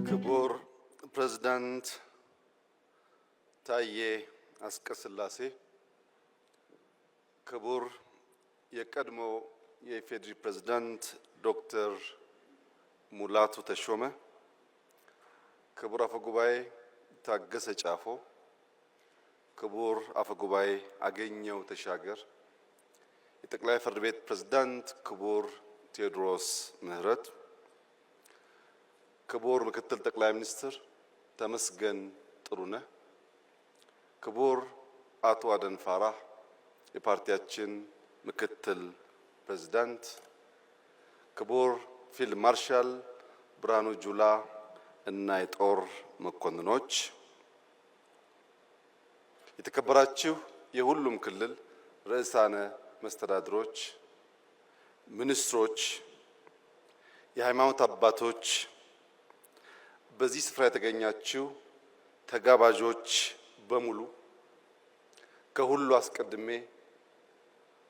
ክቡር ፕሬዝዳንት ታዬ አጽቀሥላሴ፣ ክቡር የቀድሞ የኢፌዴሪ ፕሬዝዳንት ዶክተር ሙላቱ ተሾመ፣ ክቡር አፈጉባኤ ታገሰ ጫፎ፣ ክቡር አፈጉባኤ አገኘሁ ተሻገር፣ የጠቅላይ ፍርድ ቤት ፕሬዝዳንት ክቡር ቴዎድሮስ ምህረት፣ ክቡር ምክትል ጠቅላይ ሚኒስትር ተመስገን ጥሩነህ፣ ክቡር አቶ አደም ፋራህ የፓርቲያችን ምክትል ፕሬዝዳንት፣ ክቡር ፊልድ ማርሻል ብርሃኑ ጁላ እና የጦር መኮንኖች፣ የተከበራችሁ የሁሉም ክልል ርዕሳነ መስተዳድሮች፣ ሚኒስትሮች፣ የሃይማኖት አባቶች፣ በዚህ ስፍራ የተገኛችሁ ተጋባዦች በሙሉ ከሁሉ አስቀድሜ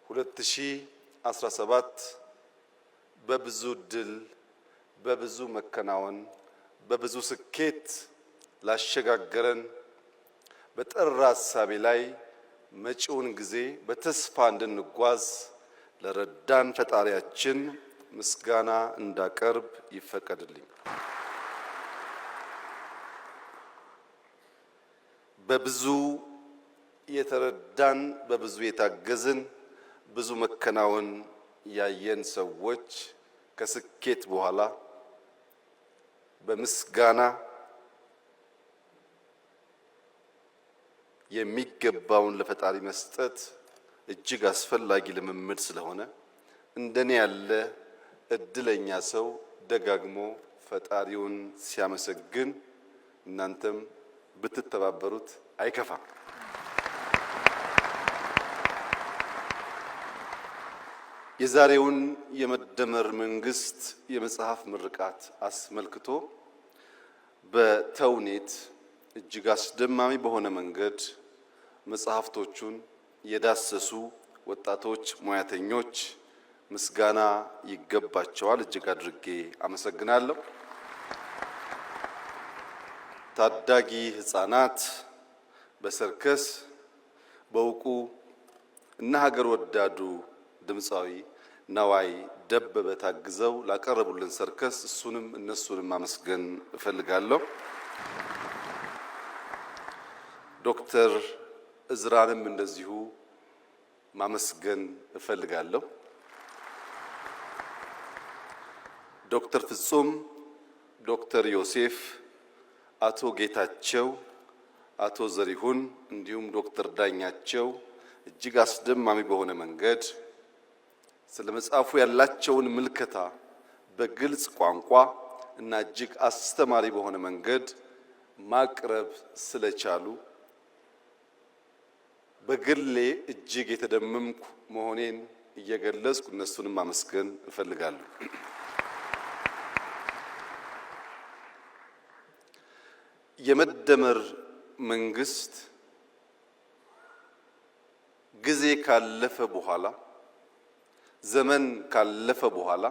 2017 በብዙ ድል፣ በብዙ መከናወን፣ በብዙ ስኬት ላሸጋገረን በጠራ ሐሳቤ ላይ መጪውን ጊዜ በተስፋ እንድንጓዝ ለረዳን ፈጣሪያችን ምስጋና እንዳቀርብ ይፈቀድልኝ። በብዙ የተረዳን፣ በብዙ የታገዝን፣ ብዙ መከናወን ያየን ሰዎች ከስኬት በኋላ በምስጋና የሚገባውን ለፈጣሪ መስጠት እጅግ አስፈላጊ ልምምድ ስለሆነ እንደኔ ያለ እድለኛ ሰው ደጋግሞ ፈጣሪውን ሲያመሰግን እናንተም ብትተባበሩት አይከፋም። የዛሬውን የመደመር መንግስት የመጽሐፍ ምርቃት አስመልክቶ በተውኔት እጅግ አስደማሚ በሆነ መንገድ መጽሐፍቶቹን የዳሰሱ ወጣቶች ሙያተኞች ምስጋና ይገባቸዋል። እጅግ አድርጌ አመሰግናለሁ። ታዳጊ ህፃናት በሰርከስ በእውቁ እና ሀገር ወዳዱ ድምፃዊ ነዋይ ደበበ ታግዘው ላቀረቡልን ሰርከስ እሱንም እነሱንም ማመስገን እፈልጋለሁ። ዶክተር እዝራንም እንደዚሁ ማመስገን እፈልጋለሁ። ዶክተር ፍጹም፣ ዶክተር ዮሴፍ፣ አቶ ጌታቸው፣ አቶ ዘሪሁን እንዲሁም ዶክተር ዳኛቸው እጅግ አስደማሚ በሆነ መንገድ ስለ መጽሐፉ ያላቸውን ምልከታ በግልጽ ቋንቋ እና እጅግ አስተማሪ በሆነ መንገድ ማቅረብ ስለቻሉ በግሌ እጅግ የተደመምኩ መሆኔን እየገለጽኩ እነሱንም ማመስገን እፈልጋለሁ። የመደመር መንግስት ጊዜ ካለፈ በኋላ ዘመን ካለፈ በኋላ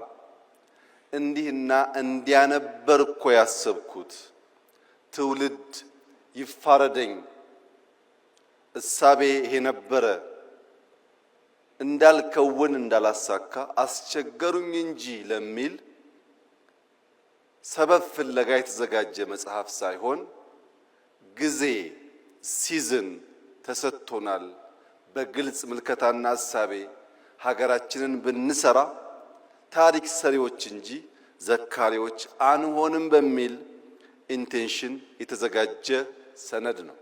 እንዲህና እንዲያነበር እኮ ያሰብኩት ትውልድ ይፋረደኝ እሳቤ ይሄ ነበረ እንዳልከውን እንዳላሳካ አስቸገሩኝ እንጂ ለሚል ሰበብ ፍለጋ የተዘጋጀ መጽሐፍ ሳይሆን ጊዜ ሲዝን ተሰጥቶናል። በግልጽ ምልከታና እሳቤ ሀገራችንን ብንሰራ ታሪክ ሰሪዎች እንጂ ዘካሪዎች አንሆንም በሚል ኢንቴንሽን የተዘጋጀ ሰነድ ነው።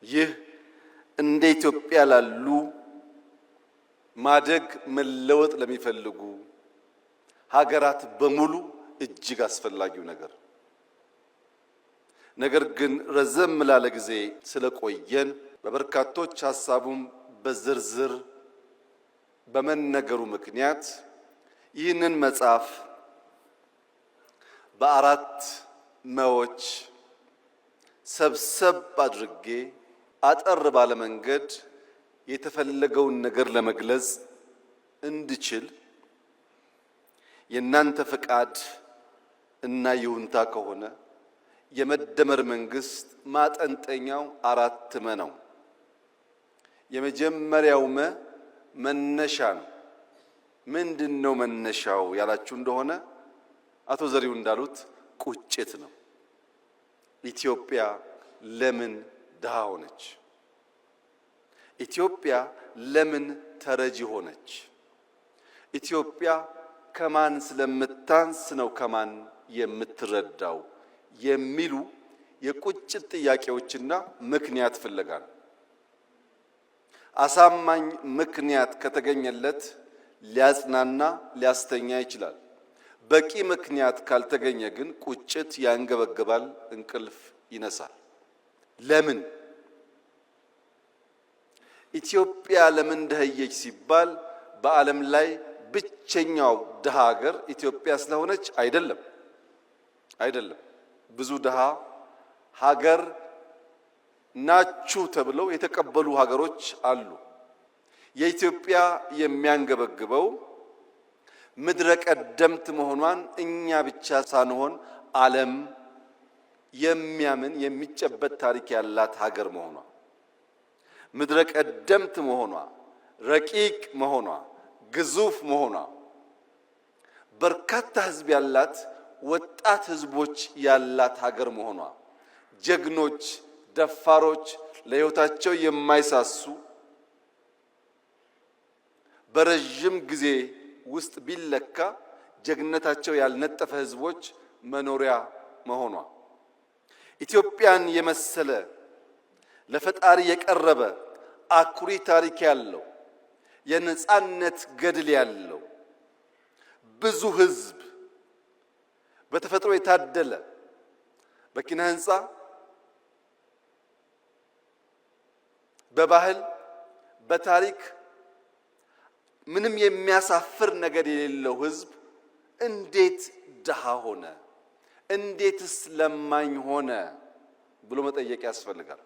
ይህ እንደ ኢትዮጵያ ላሉ ማደግ መለወጥ ለሚፈልጉ ሀገራት በሙሉ እጅግ አስፈላጊው ነገር ግን ረዘም ላለ ጊዜ ስለቆየን በበርካቶች ሐሳቡም በዝርዝር በመነገሩ ምክንያት ይህንን መጽሐፍ በአራት መዎች ሰብሰብ አድርጌ አጠር ባለ መንገድ የተፈለገውን ነገር ለመግለጽ እንድችል የናንተ ፍቃድ እና ይሁንታ ከሆነ የመደመር መንግስት ማጠንጠኛው 4 መ ነው። የመጀመሪያው መነሻ ነው። ምንድነው መነሻው ያላችሁ እንደሆነ አቶ ዘሪው እንዳሉት ቁጭት ነው። ኢትዮጵያ ለምን ድሃ ሆነች? ኢትዮጵያ ለምን ተረጂ ሆነች? ኢትዮጵያ ከማን ስለምታንስ ነው ከማን የምትረዳው የሚሉ የቁጭት ጥያቄዎችና ምክንያት ፍለጋ ነው። አሳማኝ ምክንያት ከተገኘለት ሊያጽናና ሊያስተኛ ይችላል። በቂ ምክንያት ካልተገኘ ግን ቁጭት ያንገበግባል፣ እንቅልፍ ይነሳል። ለምን ኢትዮጵያ ለምን ደህየች ሲባል በዓለም ላይ ብቸኛው ድሃ ሀገር ኢትዮጵያ ስለሆነች አይደለም። ብዙ ድሃ ሀገር ናችሁ ተብለው የተቀበሉ ሀገሮች አሉ። የኢትዮጵያ የሚያንገበግበው ምድረ ቀደምት መሆኗን እኛ ብቻ ሳንሆን ዓለም የሚያምን የሚጨበት ታሪክ ያላት ሀገር መሆኗ፣ ምድረ ቀደምት መሆኗ፣ ረቂቅ መሆኗ፣ ግዙፍ መሆኗ፣ በርካታ ሕዝብ ያላት ወጣት ሕዝቦች ያላት ሀገር መሆኗ፣ ጀግኖች፣ ደፋሮች፣ ለሕይወታቸው የማይሳሱ በረጅም ጊዜ ውስጥ ቢለካ ጀግነታቸው ያልነጠፈ ሕዝቦች መኖሪያ መሆኗ፣ ኢትዮጵያን የመሰለ ለፈጣሪ የቀረበ አኩሪ ታሪክ ያለው የነጻነት ገድል ያለው ብዙ ሕዝብ በተፈጥሮ የታደለ በኪነ ህንጻ በባህል በታሪክ ምንም የሚያሳፍር ነገር የሌለው ሕዝብ እንዴት ድሃ ሆነ? እንዴትስ ለማኝ ሆነ ብሎ መጠየቅ ያስፈልጋል።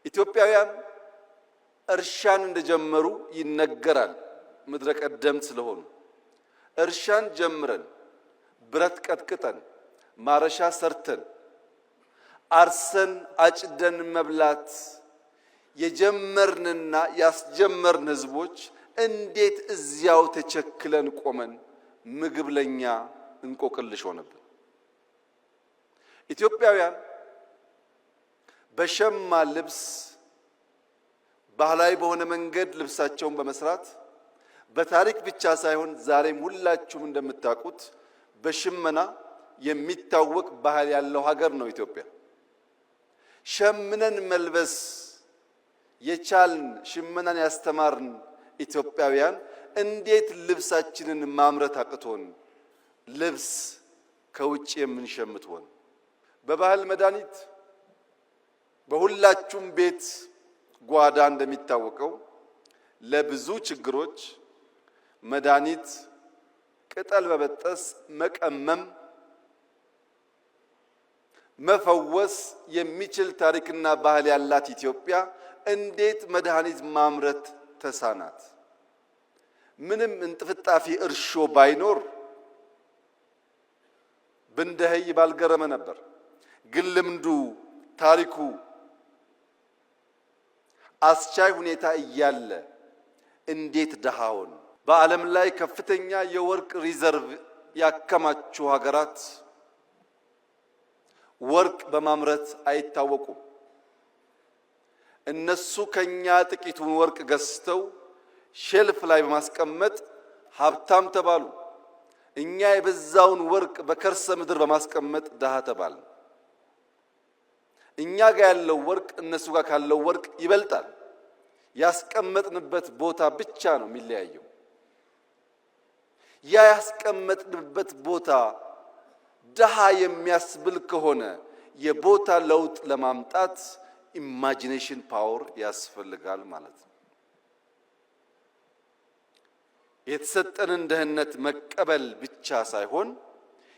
ኢትዮጵያውያን እርሻን እንደጀመሩ ይነገራል። ምድረ ቀደምት ስለሆኑ እርሻን ጀምረን ብረት ቀጥቅጠን ማረሻ ሰርተን አርሰን አጭደን መብላት የጀመርንና ያስጀመርን ሕዝቦች እንዴት እዚያው ተቸክለን ቆመን ምግብ ለኛ እንቆቅልሽ ሆነብን? ኢትዮጵያውያን በሸማ ልብስ ባህላዊ በሆነ መንገድ ልብሳቸውን በመስራት በታሪክ ብቻ ሳይሆን ዛሬም ሁላችሁም እንደምታውቁት በሽመና የሚታወቅ ባህል ያለው ሀገር ነው ኢትዮጵያ። ሸምነን መልበስ የቻልን ሽመናን ያስተማርን ኢትዮጵያውያን እንዴት ልብሳችንን ማምረት አቅቶን ልብስ ከውጭ የምንሸምት ሆን? በባህል መድኃኒት በሁላችሁም ቤት ጓዳ እንደሚታወቀው ለብዙ ችግሮች መድኃኒት ቅጠል በበጠስ መቀመም መፈወስ የሚችል ታሪክና ባህል ያላት ኢትዮጵያ እንዴት መድኃኒት ማምረት ተሳናት? ምንም እንጥፍጣፊ እርሾ ባይኖር ብንደህይ ባልገረመ ነበር። ግን ልምዱ ታሪኩ አስቻይ ሁኔታ እያለ እንዴት ድሃውን? በዓለም ላይ ከፍተኛ የወርቅ ሪዘርቭ ያከማቹ ሀገራት ወርቅ በማምረት አይታወቁም። እነሱ ከኛ ጥቂቱን ወርቅ ገዝተው ሼልፍ ላይ በማስቀመጥ ሀብታም ተባሉ። እኛ የበዛውን ወርቅ በከርሰ ምድር በማስቀመጥ ድሃ ተባል። እኛ ጋር ያለው ወርቅ እነሱ ጋር ካለው ወርቅ ይበልጣል። ያስቀመጥንበት ቦታ ብቻ ነው የሚለያየው። ያ ያስቀመጥንበት ቦታ ድሃ የሚያስብል ከሆነ የቦታ ለውጥ ለማምጣት ኢማጂኔሽን ፓወር ያስፈልጋል ማለት ነው። የተሰጠንን ድህነት መቀበል ብቻ ሳይሆን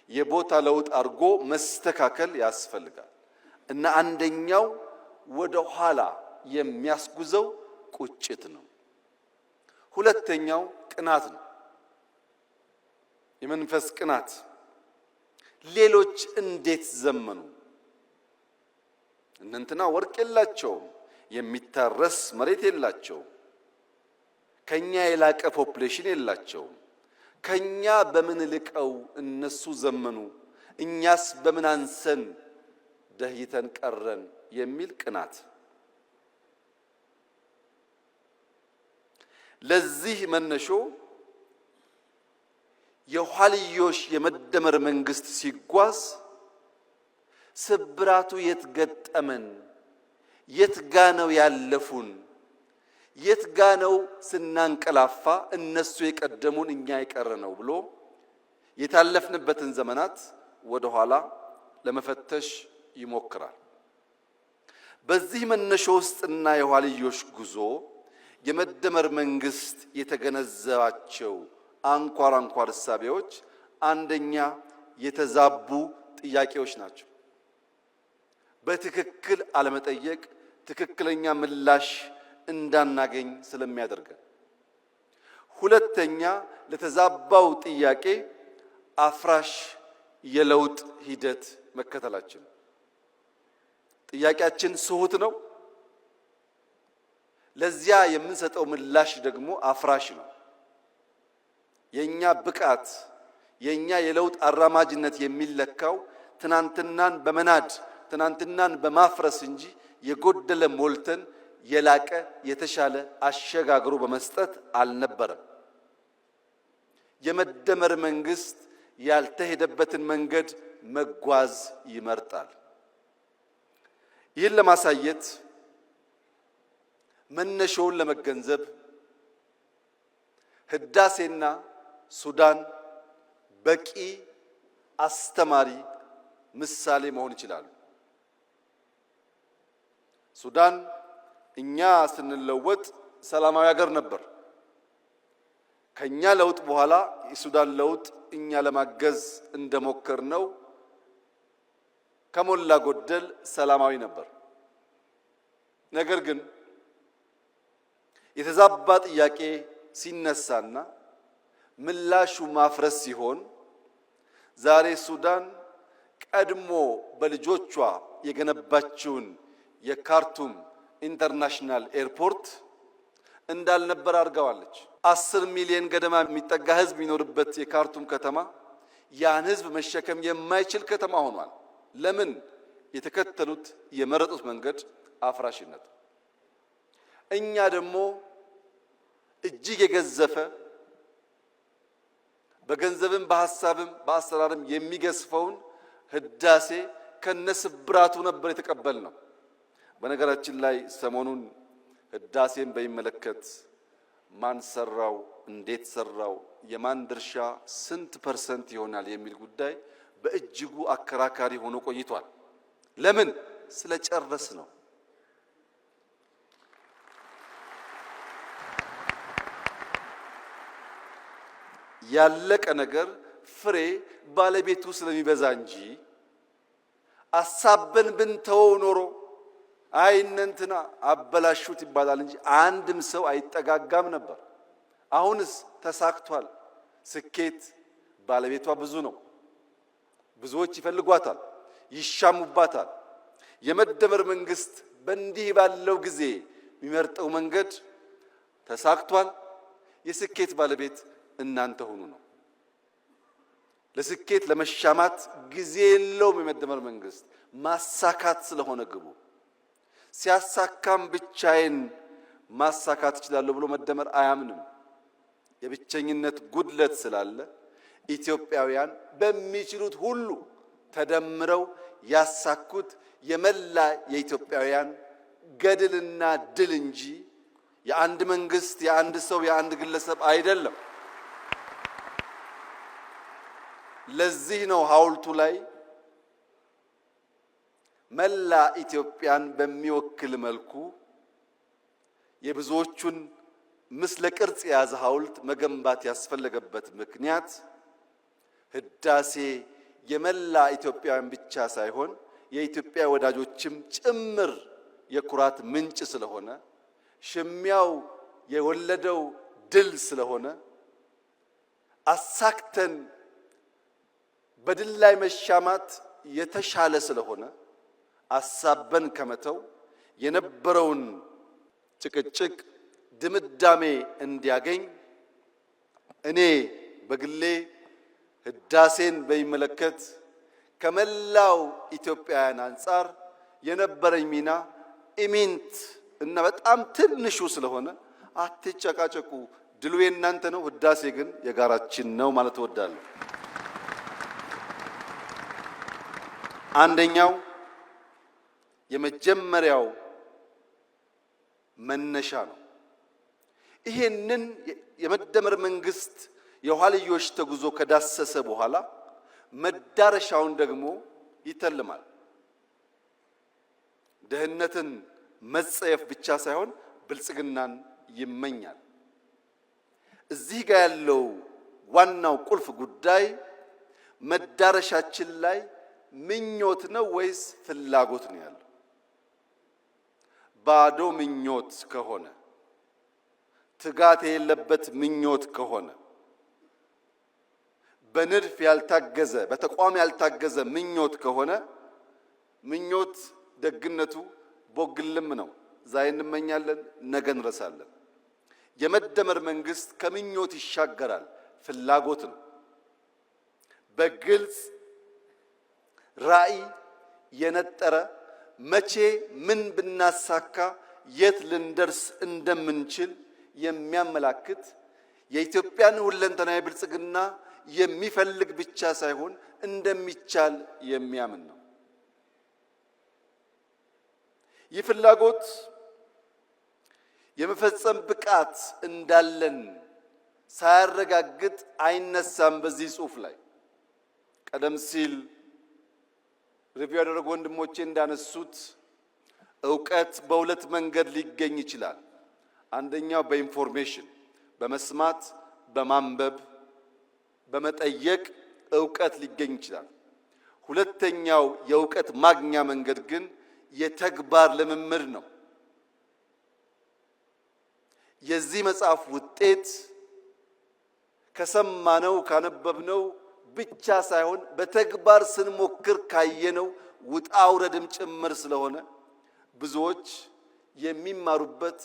የቦታ ለውጥ አድርጎ መስተካከል ያስፈልጋል እና አንደኛው ወደ ኋላ የሚያስጉዘው ቁጭት ነው። ሁለተኛው ቅናት ነው። የመንፈስ ቅናት ሌሎች እንዴት ዘመኑ? እነንትና ወርቅ የላቸውም፣ የሚታረስ መሬት የላቸውም፣ ከኛ የላቀ ፖፑሌሽን የላቸውም። ከኛ በምን ልቀው እነሱ ዘመኑ? እኛስ በምን አንሰን ደህይተን ቀረን? የሚል ቅናት። ለዚህ መነሾ የኋልዮሽ የመደመር መንግስት ሲጓዝ ስብራቱ የት ገጠመን? የት ጋ ነው ያለፉን? የት ጋ ነው ስናንቀላፋ እነሱ የቀደሙን እኛ የቀረ ነው ብሎ የታለፍንበትን ዘመናት ወደ ኋላ ለመፈተሽ ይሞክራል። በዚህ መነሾ ውስጥና የኋልዮሽ ጉዞ የመደመር መንግስት የተገነዘባቸው አንኳር እሳቤዎች አንደኛ የተዛቡ ጥያቄዎች ናቸው። በትክክል አለመጠየቅ ትክክለኛ ምላሽ እንዳናገኝ ስለሚያደርገን። ሁለተኛ ለተዛባው ጥያቄ አፍራሽ የለውጥ ሂደት መከተላችን። ጥያቄያችን ስሁት ነው፣ ለዚያ የምንሰጠው ምላሽ ደግሞ አፍራሽ ነው። የኛ ብቃት የኛ የለውጥ አራማጅነት የሚለካው ትናንትናን በመናድ ትናንትናን በማፍረስ እንጂ የጎደለ ሞልተን የላቀ የተሻለ አሸጋግሮ በመስጠት አልነበረም። የመደመር መንግስት ያልተሄደበትን መንገድ መጓዝ ይመርጣል። ይህን ለማሳየት መነሾውን ለመገንዘብ ህዳሴና ሱዳን በቂ አስተማሪ ምሳሌ መሆን ይችላሉ። ሱዳን እኛ ስንለወጥ ሰላማዊ ሀገር ነበር። ከኛ ለውጥ በኋላ የሱዳን ለውጥ እኛ ለማገዝ እንደሞከርነው ከሞላ ጎደል ሰላማዊ ነበር። ነገር ግን የተዛባ ጥያቄ ሲነሳና ምላሹ ማፍረስ ሲሆን ዛሬ ሱዳን ቀድሞ በልጆቿ የገነባችውን የካርቱም ኢንተርናሽናል ኤርፖርት እንዳልነበር አድርጋዋለች። 10 ሚሊዮን ገደማ የሚጠጋ ህዝብ የሚኖርበት የካርቱም ከተማ ያን ህዝብ መሸከም የማይችል ከተማ ሆኗል። ለምን? የተከተሉት የመረጡት መንገድ አፍራሽነት። እኛ ደግሞ እጅግ የገዘፈ በገንዘብም በሐሳብም በአሰራርም የሚገዝፈውን ህዳሴ ከነስብራቱ ነበር የተቀበልነው። በነገራችን ላይ ሰሞኑን ህዳሴን በሚመለከት ማን ሰራው፣ እንዴት ሰራው፣ የማን ድርሻ ስንት ፐርሰንት ይሆናል የሚል ጉዳይ በእጅጉ አከራካሪ ሆኖ ቆይቷል። ለምን? ስለጨረስ ነው። ያለቀ ነገር ፍሬ ባለቤቱ ስለሚበዛ እንጂ አሳበን ብንተወው ኖሮ አይነንትና አበላሹት ይባላል እንጂ አንድም ሰው አይጠጋጋም ነበር። አሁንስ ተሳክቷል። ስኬት ባለቤቷ ብዙ ነው። ብዙዎች ይፈልጓታል፣ ይሻሙባታል። የመደመር መንግስት በእንዲህ ባለው ጊዜ የሚመርጠው መንገድ ተሳክቷል። የስኬት ባለቤት እናንተ ሁኑ ነው። ለስኬት ለመሻማት ጊዜ የለውም የመደመር መንግስት፣ ማሳካት ስለሆነ ግቡ። ሲያሳካም ብቻዬን ማሳካት እችላለሁ ብሎ መደመር አያምንም። የብቸኝነት ጉድለት ስላለ ኢትዮጵያውያን በሚችሉት ሁሉ ተደምረው ያሳኩት የመላ የኢትዮጵያውያን ገድልና ድል እንጂ የአንድ መንግስት፣ የአንድ ሰው፣ የአንድ ግለሰብ አይደለም። ለዚህ ነው ሐውልቱ ላይ መላ ኢትዮጵያን በሚወክል መልኩ የብዙዎቹን ምስለ ቅርጽ የያዘ ሐውልት መገንባት ያስፈለገበት ምክንያት ህዳሴ የመላ ኢትዮጵያውያን ብቻ ሳይሆን የኢትዮጵያ ወዳጆችም ጭምር የኩራት ምንጭ ስለሆነ፣ ሽሚያው የወለደው ድል ስለሆነ አሳክተን በድል ላይ መሻማት የተሻለ ስለሆነ አሳበን ከመተው የነበረውን ጭቅጭቅ ድምዳሜ እንዲያገኝ እኔ በግሌ ህዳሴን በሚመለከት ከመላው ኢትዮጵያውያን አንጻር የነበረኝ ሚና ኢሚንት እና በጣም ትንሹ ስለሆነ አትጨቃጨቁ፣ ድሉ የእናንተ ነው፣ ህዳሴ ግን የጋራችን ነው ማለት እወዳለሁ። አንደኛው የመጀመሪያው መነሻ ነው። ይሄንን የመደመር መንግስት የኋልዮሽ ተጉዞ ከዳሰሰ በኋላ መዳረሻውን ደግሞ ይተልማል። ድህነትን መጸየፍ ብቻ ሳይሆን ብልጽግናን ይመኛል። እዚህ ጋር ያለው ዋናው ቁልፍ ጉዳይ መዳረሻችን ላይ ምኞት ነው ወይስ ፍላጎት ነው ያለው? ባዶ ምኞት ከሆነ ትጋት የሌለበት ምኞት ከሆነ በንድፍ ያልታገዘ በተቋም ያልታገዘ ምኞት ከሆነ ምኞት ደግነቱ ቦግልም ነው። ዛሬ እንመኛለን፣ ነገ እንረሳለን። የመደመር መንግስት ከምኞት ይሻገራል፣ ፍላጎት ነው። በግልጽ ራዕይ የነጠረ መቼ ምን ብናሳካ የት ልንደርስ እንደምንችል የሚያመላክት የኢትዮጵያን ሁለንተናዊ ብልጽግና የሚፈልግ ብቻ ሳይሆን እንደሚቻል የሚያምን ነው። ይህ ፍላጎት የመፈጸም ብቃት እንዳለን ሳያረጋግጥ አይነሳም። በዚህ ጽሑፍ ላይ ቀደም ሲል ሪቪው ያደረጉ ወንድሞቼ እንዳነሱት ዕውቀት በሁለት መንገድ ሊገኝ ይችላል። አንደኛው በኢንፎርሜሽን በመስማት በማንበብ በመጠየቅ ዕውቀት ሊገኝ ይችላል። ሁለተኛው የዕውቀት ማግኛ መንገድ ግን የተግባር ልምምድ ነው። የዚህ መጽሐፍ ውጤት ከሰማነው ካነበብነው ብቻ ሳይሆን በተግባር ስንሞክር ካየነው ውጣ ውረድም ጭምር ስለሆነ ብዙዎች የሚማሩበት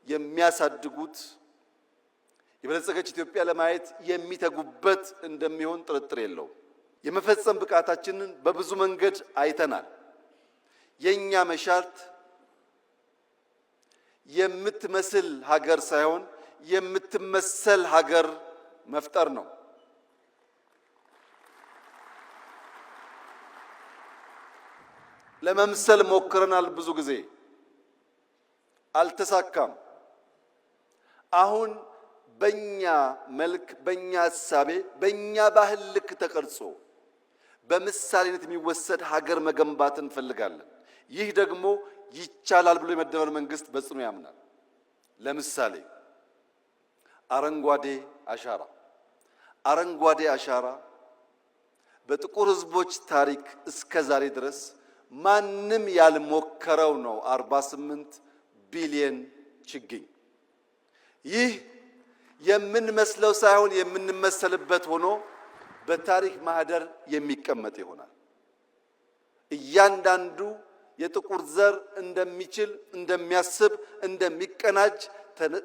የሚያሳድጉት የበለጸገች ኢትዮጵያ ለማየት የሚተጉበት እንደሚሆን ጥርጥር የለውም። የመፈጸም ብቃታችንን በብዙ መንገድ አይተናል። የኛ መሻት የምትመስል ሀገር ሳይሆን የምትመሰል ሀገር መፍጠር ነው። ለመምሰል ሞክረናል፣ ብዙ ጊዜ አልተሳካም። አሁን በእኛ መልክ በእኛ እሳቤ በእኛ ባህል ልክ ተቀርጾ በምሳሌነት የሚወሰድ ሀገር መገንባት እንፈልጋለን። ይህ ደግሞ ይቻላል ብሎ የመደመር መንግስት በጽኑ ያምናል። ለምሳሌ አረንጓዴ አሻራ በጥቁር ሕዝቦች ታሪክ እስከ ዛሬ ድረስ ማንም ያልሞከረው ነው። 48 ቢሊየን ችግኝ። ይህ የምንመስለው ሳይሆን የምንመሰልበት ሆኖ በታሪክ ማህደር የሚቀመጥ ይሆናል። እያንዳንዱ የጥቁር ዘር እንደሚችል፣ እንደሚያስብ፣ እንደሚቀናጅ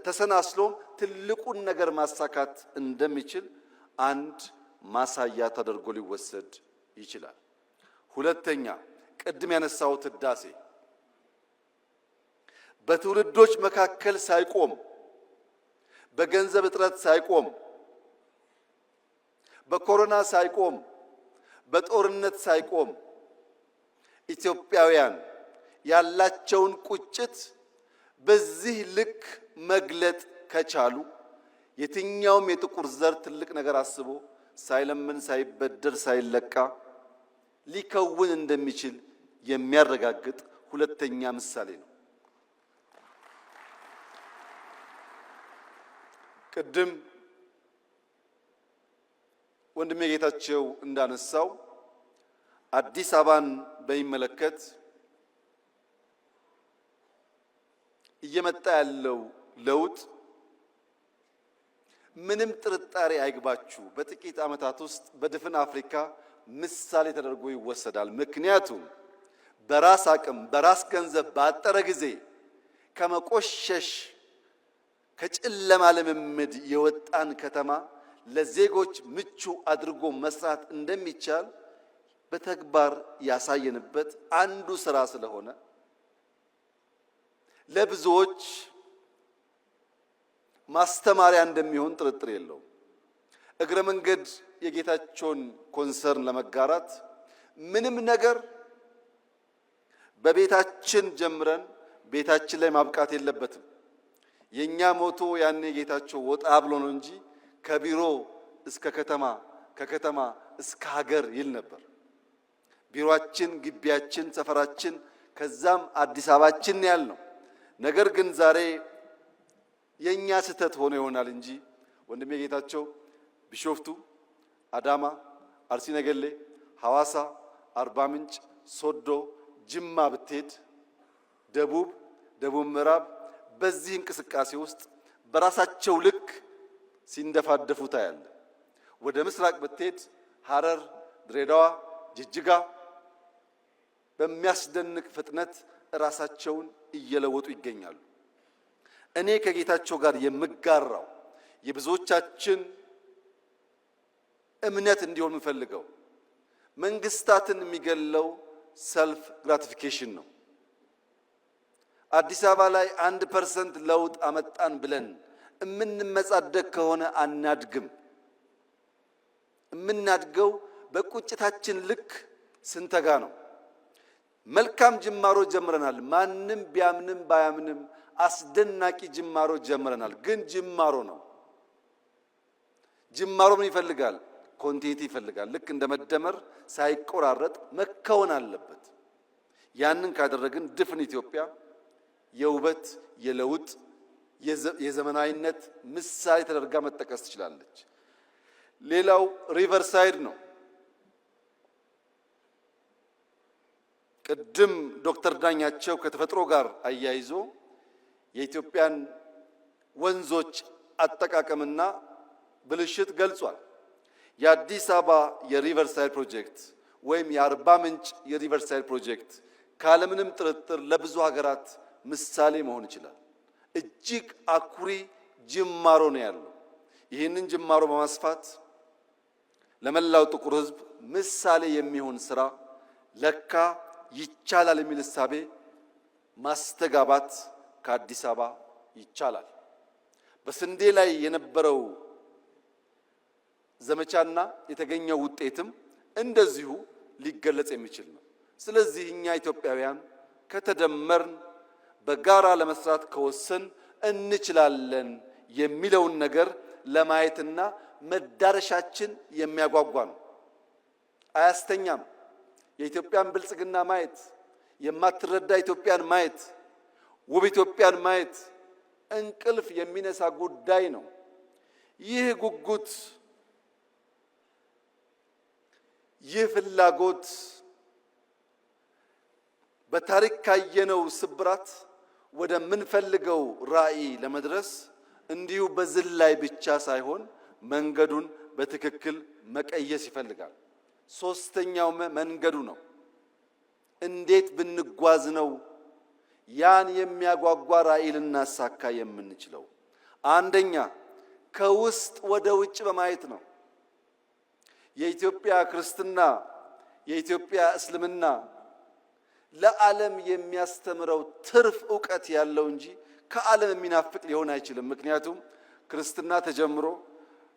ተሰናስሎም ትልቁን ነገር ማሳካት እንደሚችል አንድ ማሳያ ተደርጎ ሊወሰድ ይችላል። ሁለተኛ ቅድም ያነሳሁት ህዳሴ በትውልዶች መካከል ሳይቆም በገንዘብ እጥረት ሳይቆም በኮሮና ሳይቆም በጦርነት ሳይቆም ኢትዮጵያውያን ያላቸውን ቁጭት በዚህ ልክ መግለጥ ከቻሉ የትኛውም የጥቁር ዘር ትልቅ ነገር አስቦ ሳይለምን ሳይበደር ሳይለቃ ሊከውን እንደሚችል የሚያረጋግጥ ሁለተኛ ምሳሌ ነው። ቅድም ወንድሜ ጌታቸው እንዳነሳው አዲስ አበባን በሚመለከት እየመጣ ያለው ለውጥ ምንም ጥርጣሬ አይግባችሁ፣ በጥቂት ዓመታት ውስጥ በድፍን አፍሪካ ምሳሌ ተደርጎ ይወሰዳል። ምክንያቱም በራስ አቅም በራስ ገንዘብ ባጠረ ጊዜ ከመቆሸሽ ከጨለማ ልምምድ የወጣን ከተማ ለዜጎች ምቹ አድርጎ መስራት እንደሚቻል በተግባር ያሳየንበት አንዱ ስራ ስለሆነ ለብዙዎች ማስተማሪያ እንደሚሆን ጥርጥር የለውም። እግረ መንገድ የጌታቸውን ኮንሰርን ለመጋራት ምንም ነገር በቤታችን ጀምረን ቤታችን ላይ ማብቃት የለበትም። የኛ ሞቶ ያኔ ጌታቸው ወጣ ብሎ ነው እንጂ ከቢሮ እስከ ከተማ ከከተማ እስከ ሀገር ይል ነበር። ቢሮአችን፣ ግቢያችን፣ ሰፈራችን ከዛም አዲስ አበባችን ያልነው ነገር ግን ዛሬ የኛ ስህተት ሆኖ ይሆናል እንጂ ወንድሜ ጌታቸው ቢሾፍቱ፣ አዳማ፣ አርሲ ነገሌ፣ ሐዋሳ፣ አርባ ምንጭ፣ ሶዶ፣ ጅማ ብትሄድ ደቡብ ምዕራብ በዚህ እንቅስቃሴ ውስጥ በራሳቸው ልክ ሲንደፋደፉ ታያለ። ወደ ምስራቅ ብትሄድ ሐረር፣ ድሬዳዋ፣ ጅጅጋ በሚያስደንቅ ፍጥነት ራሳቸውን እየለወጡ ይገኛሉ። እኔ ከጌታቸው ጋር የምጋራው የብዙዎቻችን እምነት እንዲሆን የምፈልገው መንግስታትን የሚገለው ሰልፍ ግራቲፊኬሽን ነው። አዲስ አበባ ላይ 1% ለውጥ አመጣን ብለን እምንመጻደቅ ከሆነ አናድግም። እምናድገው በቁጭታችን ልክ ስንተጋ ነው። መልካም ጅማሮ ጀምረናል። ማንም ቢያምንም ባያምንም አስደናቂ ጅማሮ ጀምረናል። ግን ጅማሮ ነው። ጅማሮ ምን ይፈልጋል? ኮንቲኒቲ ይፈልጋል። ልክ እንደ መደመር ሳይቆራረጥ መከወን አለበት። ያንን ካደረግን ድፍን ኢትዮጵያ የውበት የለውጥ የዘመናዊነት ምሳሌ ተደርጋ መጠቀስ ትችላለች። ሌላው ሪቨርሳይድ ነው። ቅድም ዶክተር ዳኛቸው ከተፈጥሮ ጋር አያይዞ የኢትዮጵያን ወንዞች አጠቃቀምና ብልሽት ገልጿል። የአዲስ አበባ የሪቨርሳይድ ፕሮጀክት ወይም የአርባ ምንጭ የሪቨርሳይድ ፕሮጀክት ካለምንም ጥርጥር ለብዙ ሀገራት ምሳሌ መሆን ይችላል። እጅግ አኩሪ ጅማሮ ነው ያለው። ይህንን ጅማሮ በማስፋት ለመላው ጥቁር ሕዝብ ምሳሌ የሚሆን ስራ ለካ ይቻላል የሚል እሳቤ ማስተጋባት ከአዲስ አበባ ይቻላል። በስንዴ ላይ የነበረው ዘመቻና የተገኘው ውጤትም እንደዚሁ ሊገለጽ የሚችል ነው። ስለዚህ እኛ ኢትዮጵያውያን ከተደመርን በጋራ ለመስራት ከወሰን እንችላለን የሚለውን ነገር ለማየትና መዳረሻችን የሚያጓጓ ነው። አያስተኛም። የኢትዮጵያን ብልጽግና ማየት፣ የማትረዳ ኢትዮጵያን ማየት፣ ውብ ኢትዮጵያን ማየት እንቅልፍ የሚነሳ ጉዳይ ነው። ይህ ጉጉት፣ ይህ ፍላጎት በታሪክ ካየነው ስብራት ወደምንፈልገው ራዕይ ለመድረስ እንዲሁ በዝላይ ብቻ ሳይሆን መንገዱን በትክክል መቀየስ ይፈልጋል። ሶስተኛው መንገዱ ነው። እንዴት ብንጓዝ ነው ያን የሚያጓጓ ራዕይ ልናሳካ የምንችለው? አንደኛ ከውስጥ ወደ ውጭ በማየት ነው። የኢትዮጵያ ክርስትና፣ የኢትዮጵያ እስልምና ለዓለም የሚያስተምረው ትርፍ ዕውቀት ያለው እንጂ ከዓለም የሚናፍቅ ሊሆን አይችልም። ምክንያቱም ክርስትና ተጀምሮ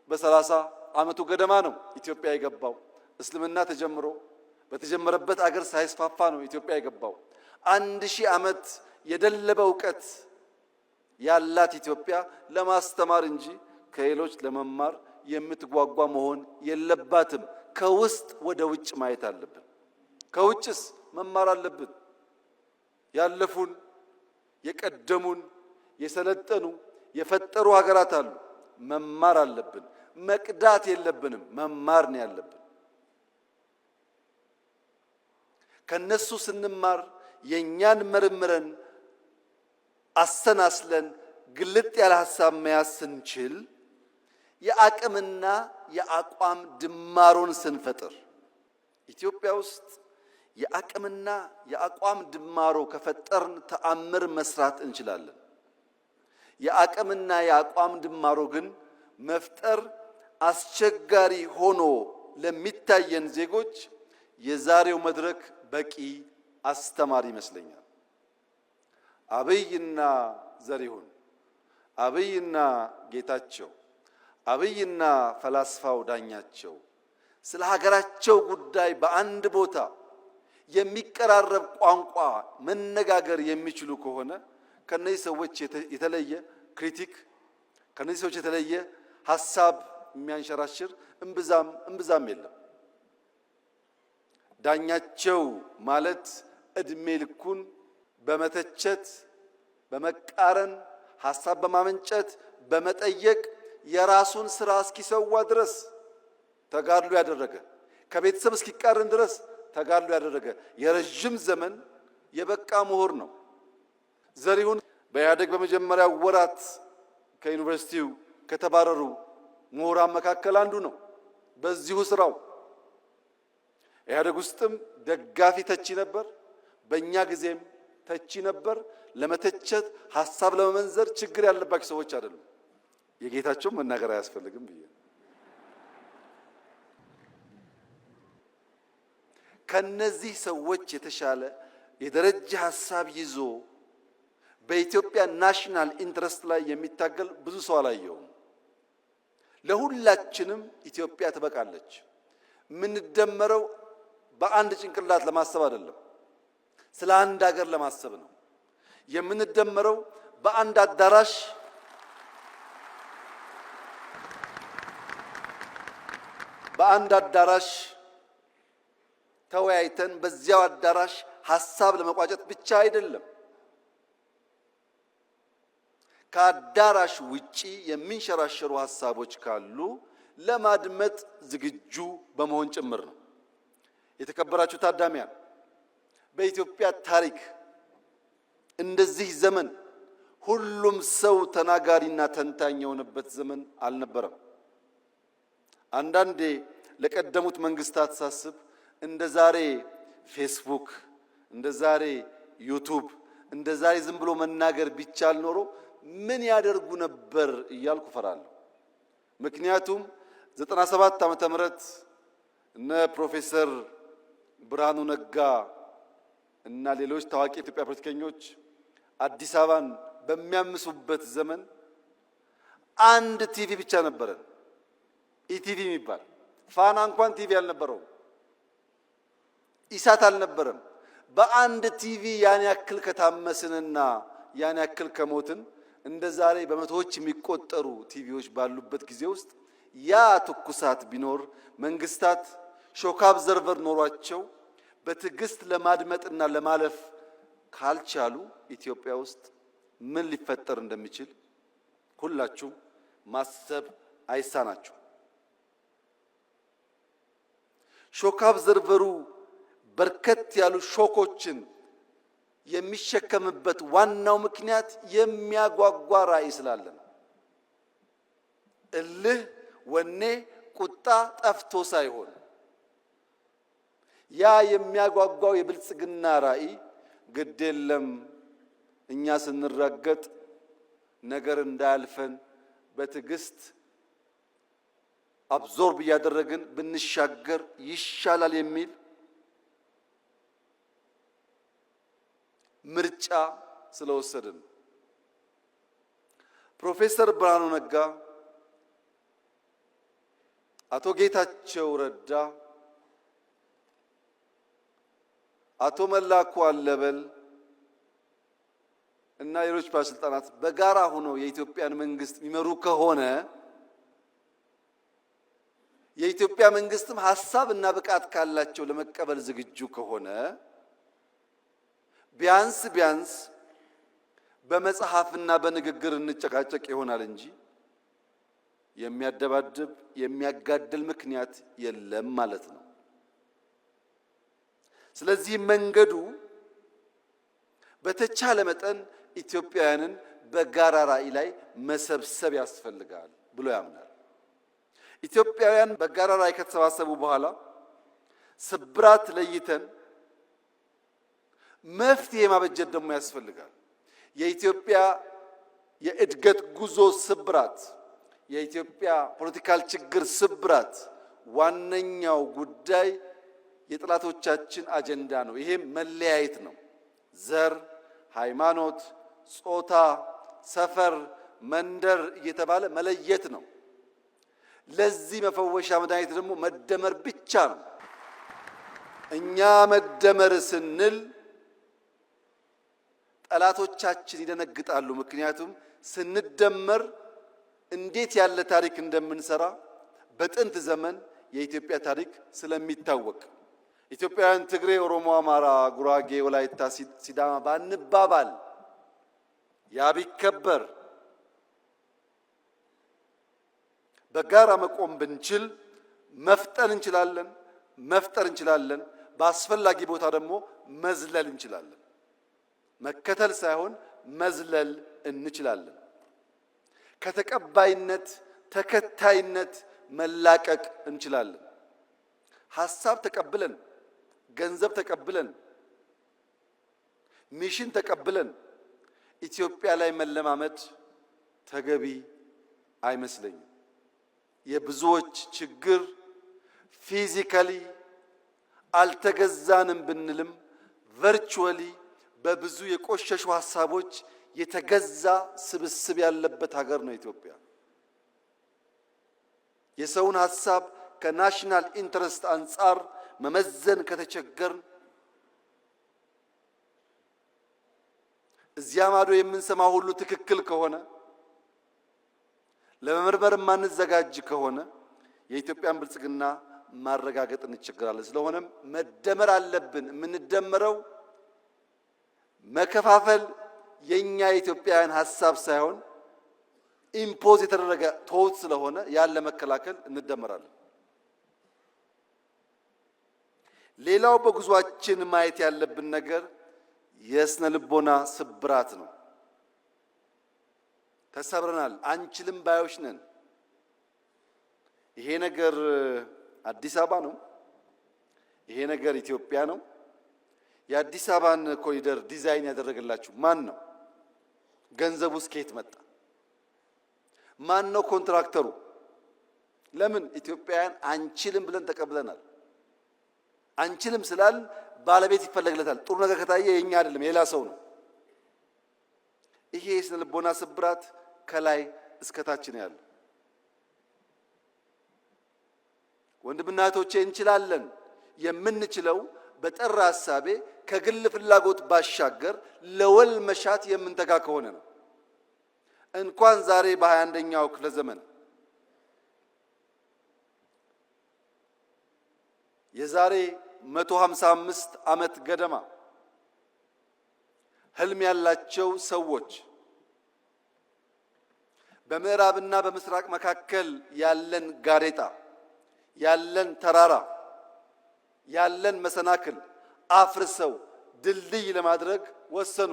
በ30 ዓመቱ ገደማ ነው ኢትዮጵያ የገባው። እስልምና ተጀምሮ በተጀመረበት አገር ሳይስፋፋ ነው ኢትዮጵያ የገባው። 1000 ዓመት የደለበ ዕውቀት ያላት ኢትዮጵያ ለማስተማር እንጂ ከሌሎች ለመማር የምትጓጓ መሆን የለባትም። ከውስጥ ወደ ውጭ ማየት አለብን። ከውጭስ መማር አለብን። ያለፉን፣ የቀደሙን፣ የሰለጠኑ፣ የፈጠሩ ሀገራት አሉ። መማር አለብን። መቅዳት የለብንም። መማር ነው ያለብን። ከነሱ ስንማር የኛን መርምረን አሰናስለን ግልጥ ያለ ሐሳብ መያዝ ስንችል የአቅምና የአቋም ድማሮን ስንፈጥር ኢትዮጵያ ውስጥ የአቅምና የአቋም ድማሮ ከፈጠርን ተአምር መስራት እንችላለን። የአቅምና የአቋም ድማሮ ግን መፍጠር አስቸጋሪ ሆኖ ለሚታየን ዜጎች የዛሬው መድረክ በቂ አስተማሪ ይመስለኛል። አብይና ዘሪሁን፣ አብይና ጌታቸው፣ አብይና ፈላስፋው ዳኛቸው ስለ ሀገራቸው ጉዳይ በአንድ ቦታ የሚቀራረብ ቋንቋ መነጋገር የሚችሉ ከሆነ ከነዚህ ሰዎች የተለየ ክሪቲክ፣ ከነዚህ ሰዎች የተለየ ሐሳብ የሚያንሸራሽር እምብዛም የለም። ዳኛቸው ማለት እድሜ ልኩን በመተቸት በመቃረን ሐሳብ በማመንጨት በመጠየቅ የራሱን ስራ እስኪሰዋ ድረስ ተጋድሎ ያደረገ፣ ከቤተሰብ እስኪቃረን ድረስ ተጋድሎ ያደረገ የረጅም ዘመን የበቃ ምሁር ነው። ዘሪሁን በኢህአዴግ በመጀመሪያ ወራት ከዩኒቨርሲቲው ከተባረሩ ምሁራን መካከል አንዱ ነው። በዚሁ ስራው ኢህአዴግ ውስጥም ደጋፊ ተቺ ነበር፣ በእኛ ጊዜም ተቺ ነበር። ለመተቸት ሐሳብ ለመመንዘር ችግር ያለባቸው ሰዎች አይደሉም። የጌታቸው መናገር አያስፈልግም ብዬ ከነዚህ ሰዎች የተሻለ የደረጃ ሐሳብ ይዞ በኢትዮጵያ ናሽናል ኢንትረስት ላይ የሚታገል ብዙ ሰው አላየውም። ለሁላችንም ኢትዮጵያ ትበቃለች። የምንደመረው በአንድ ጭንቅላት ለማሰብ አይደለም፣ ስለ አንድ ሀገር ለማሰብ ነው። የምንደመረው በአንድ አዳራሽ ተወያይተን በዚያው አዳራሽ ሐሳብ ለመቋጨት ብቻ አይደለም። ከአዳራሽ ውጪ የሚንሸራሸሩ ሐሳቦች ካሉ ለማድመጥ ዝግጁ በመሆን ጭምር ነው። የተከበራችሁ ታዳሚያን፣ በኢትዮጵያ ታሪክ እንደዚህ ዘመን ሁሉም ሰው ተናጋሪና ተንታኝ የሆነበት ዘመን አልነበረም። አንዳንዴ ለቀደሙት መንግስታት ሳስብ እንደ ዛሬ ፌስቡክ፣ እንደ ዛሬ ዩቱብ፣ እንደ ዛሬ ዝም ብሎ መናገር ቢቻል ኖሮ ምን ያደርጉ ነበር እያልኩ ፈራለሁ። ምክንያቱም 97 ዓመተ ምህረት እነ ፕሮፌሰር ብርሃኑ ነጋ እና ሌሎች ታዋቂ የኢትዮጵያ ፖለቲከኞች አዲስ አበባን በሚያምሱበት ዘመን አንድ ቲቪ ብቻ ነበረን፣ ኢቲቪ የሚባል። ፋና እንኳን ቲቪ አልነበረውም፣ ኢሳት አልነበረም። በአንድ ቲቪ ያን ያክል ከታመስንና ያን ያክል ከሞትን እንደ ዛሬ በመቶዎች የሚቆጠሩ ቲቪዎች ባሉበት ጊዜ ውስጥ ያ ትኩሳት ቢኖር መንግስታት ሾክ አብዘርቨር ኖሯቸው በትዕግስት ለማድመጥና ለማለፍ ካልቻሉ ኢትዮጵያ ውስጥ ምን ሊፈጠር እንደሚችል ሁላችሁም ማሰብ አይሳናችሁ። ሾክ አብዘርቨሩ በርከት ያሉ ሾኮችን የሚሸከምበት ዋናው ምክንያት የሚያጓጓ ራዕይ ስላለ ነው። እልህ፣ ወኔ፣ ቁጣ ጠፍቶ ሳይሆን ያ የሚያጓጓው የብልጽግና ራዕይ ግድ የለም እኛ ስንራገጥ ነገር እንዳያልፈን በትዕግስት አብዞርብ እያደረግን ብንሻገር ይሻላል የሚል ምርጫ ስለወሰድን ፕሮፌሰር ብርሃኑ ነጋ፣ አቶ ጌታቸው ረዳ፣ አቶ መላኩ አለበል እና ሌሎች ባለስልጣናት በጋራ ሆነው የኢትዮጵያን መንግስት የሚመሩ ከሆነ የኢትዮጵያ መንግስትም ሐሳብ እና ብቃት ካላቸው ለመቀበል ዝግጁ ከሆነ ቢያንስ በመጽሐፍና በንግግር እንጨቃጨቅ ይሆናል እንጂ የሚያደባድብ የሚያጋድል ምክንያት የለም ማለት ነው። ስለዚህ መንገዱ በተቻለ መጠን ኢትዮጵያውያንን በጋራ ራዕይ ላይ መሰብሰብ ያስፈልጋል ብሎ ያምናል። ኢትዮጵያውያን በጋራ ራዕይ ከተሰባሰቡ በኋላ ስብራት ለይተን መፍትሄ ማበጀት ደግሞ ያስፈልጋል። የኢትዮጵያ የእድገት ጉዞ ስብራት፣ የኢትዮጵያ ፖለቲካል ችግር ስብራት ዋነኛው ጉዳይ የጥላቶቻችን አጀንዳ ነው። ይሄም መለያየት ነው። ዘር፣ ሃይማኖት፣ ጾታ፣ ሰፈር፣ መንደር እየተባለ መለየት ነው። ለዚህ መፈወሻ መድኃኒት ደግሞ መደመር ብቻ ነው። እኛ መደመር ስንል ጠላቶቻችን ይደነግጣሉ። ምክንያቱም ስንደመር እንዴት ያለ ታሪክ እንደምንሰራ በጥንት ዘመን የኢትዮጵያ ታሪክ ስለሚታወቅ ኢትዮጵያውያን ትግሬ፣ ኦሮሞ፣ አማራ፣ ጉራጌ፣ ወላይታ፣ ሲዳማ ባንባባል ያ ቢከበር በጋራ መቆም ብንችል መፍጠር እንችላለን። በአስፈላጊ ቦታ ደግሞ መዝለል እንችላለን። መከተል ሳይሆን መዝለል እንችላለን። ከተቀባይነት ተከታይነት መላቀቅ እንችላለን። ሐሳብ ተቀብለን፣ ገንዘብ ተቀብለን፣ ሚሽን ተቀብለን ኢትዮጵያ ላይ መለማመድ ተገቢ አይመስለኝም። የብዙዎች ችግር ፊዚካሊ አልተገዛንም ብንልም ቨርቹዋሊ በብዙ የቆሸሹ ሐሳቦች የተገዛ ስብስብ ያለበት ሀገር ነው ኢትዮጵያ። የሰውን ሐሳብ ከናሽናል ኢንተረስት አንጻር መመዘን ከተቸገርን እዚያ ማዶ የምንሰማው ሁሉ ትክክል ከሆነ ለመመርመር ማንዘጋጅ ከሆነ የኢትዮጵያን ብልጽግና ማረጋገጥ እንቸገራለን። ስለሆነም መደመር አለብን። የምንደመረው መከፋፈል የኛ የኢትዮጵያውያን ሐሳብ ሳይሆን ኢምፖዝ የተደረገ ቶት ስለሆነ ያለ መከላከል እንደመራለን። ሌላው በጉዟችን ማየት ያለብን ነገር የስነ ልቦና ስብራት ነው። ተሰብረናል፣ አንችልም ባዮች ነን። ይሄ ነገር አዲስ አበባ ነው፣ ይሄ ነገር ኢትዮጵያ ነው። የአዲስ አበባን ኮሪደር ዲዛይን ያደረገላችሁ ማን ነው? ገንዘቡስ ከየት መጣ? ማን ነው ኮንትራክተሩ? ለምን ኢትዮጵያውያን አንችልም ብለን ተቀብለናል። አንችልም ስላል ባለቤት ይፈለግለታል። ጥሩ ነገር ከታየ የኛ አይደለም የሌላ ሰው ነው። ይሄ የስነ ልቦና ስብራት ከላይ እስከታች ነው ያለው። ወንድምና እህቶቼ እንችላለን። የምንችለው በጠራ ሐሳቤ ከግል ፍላጎት ባሻገር ለወል መሻት የምንተጋ ከሆነ ነው። እንኳን ዛሬ በ21ኛው ክፍለ ዘመን የዛሬ 155 ዓመት ገደማ ህልም ያላቸው ሰዎች በምዕራብና በምስራቅ መካከል ያለን ጋሬጣ፣ ያለን ተራራ፣ ያለን መሰናክል አፍርሰው ድልድይ ለማድረግ ወሰኑ።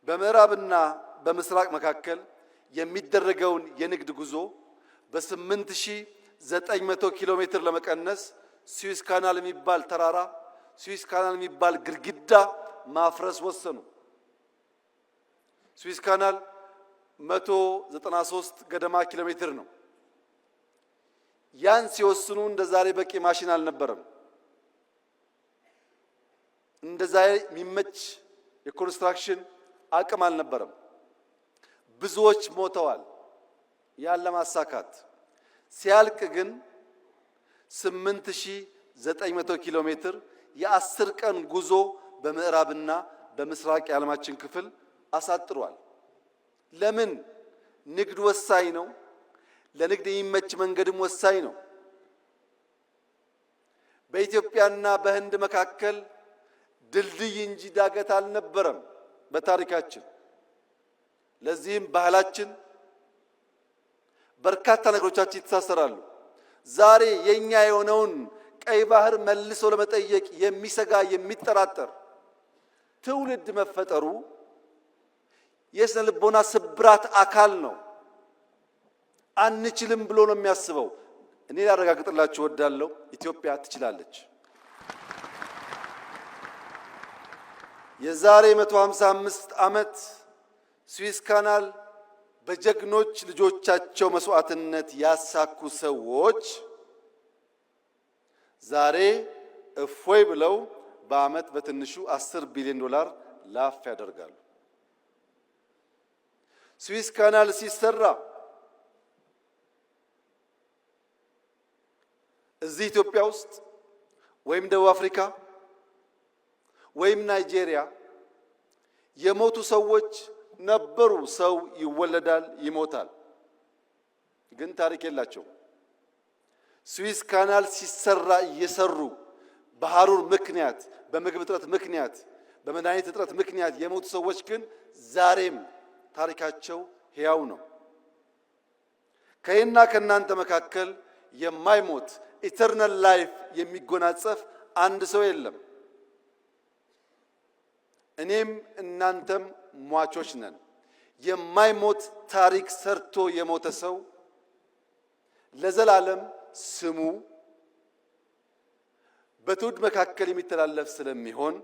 በምዕራብና በምስራቅ መካከል የሚደረገውን የንግድ ጉዞ በ8900 ኪሎ ሜትር ለመቀነስ ስዊስ ካናል የሚባል ተራራ፣ ስዊስ ካናል የሚባል ግድግዳ ማፍረስ ወሰኑ። ስዊስ ካናል 193 ገደማ ኪሎ ሜትር ነው። ያን ሲወስኑ እንደ ዛሬ በቂ ማሽን አልነበረም። እንደ ዛሬ የሚመች የኮንስትራክሽን አቅም አልነበረም። ብዙዎች ሞተዋል ያን ለማሳካት። ሲያልቅ ግን 8900 ኪሎ ሜትር የ10 ቀን ጉዞ በምዕራብና በምስራቅ የዓለማችን ክፍል አሳጥሯል። ለምን? ንግድ ወሳኝ ነው። ለንግድ የሚመች መንገድም ወሳኝ ነው። በኢትዮጵያና በህንድ መካከል ድልድይ እንጂ ዳገት አልነበረም በታሪካችን። ለዚህም ባህላችን፣ በርካታ ነገሮቻችን ይተሳሰራሉ። ዛሬ የኛ የሆነውን ቀይ ባህር መልሶ ለመጠየቅ የሚሰጋ የሚጠራጠር ትውልድ መፈጠሩ የስነ ልቦና ስብራት አካል ነው። አንችልም ብሎ ነው የሚያስበው። እኔ ላረጋግጥላችሁ እወዳለሁ፣ ኢትዮጵያ ትችላለች። የዛሬ 155 ዓመት ስዊስ ካናል በጀግኖች ልጆቻቸው መስዋዕትነት ያሳኩ ሰዎች ዛሬ እፎይ ብለው በዓመት በትንሹ 10 ቢሊዮን ዶላር ላፍ ያደርጋሉ። ስዊስ ካናል ሲሰራ እዚህ ኢትዮጵያ ውስጥ ወይም ደቡብ አፍሪካ ወይም ናይጄሪያ የሞቱ ሰዎች ነበሩ። ሰው ይወለዳል፣ ይሞታል፣ ግን ታሪክ የላቸውም። ስዊስ ካናል ሲሰራ እየሰሩ በሐሩር ምክንያት፣ በምግብ እጥረት ምክንያት፣ በመድኃኒት እጥረት ምክንያት የሞቱ ሰዎች ግን ዛሬም ታሪካቸው ሕያው ነው። ከእኔና ከእናንተ መካከል የማይሞት ኢተርናል ላይፍ የሚጎናጸፍ አንድ ሰው የለም። እኔም እናንተም ሟቾች ነን። የማይሞት ታሪክ ሰርቶ የሞተ ሰው ለዘላለም ስሙ በትውልድ መካከል የሚተላለፍ ስለሚሆን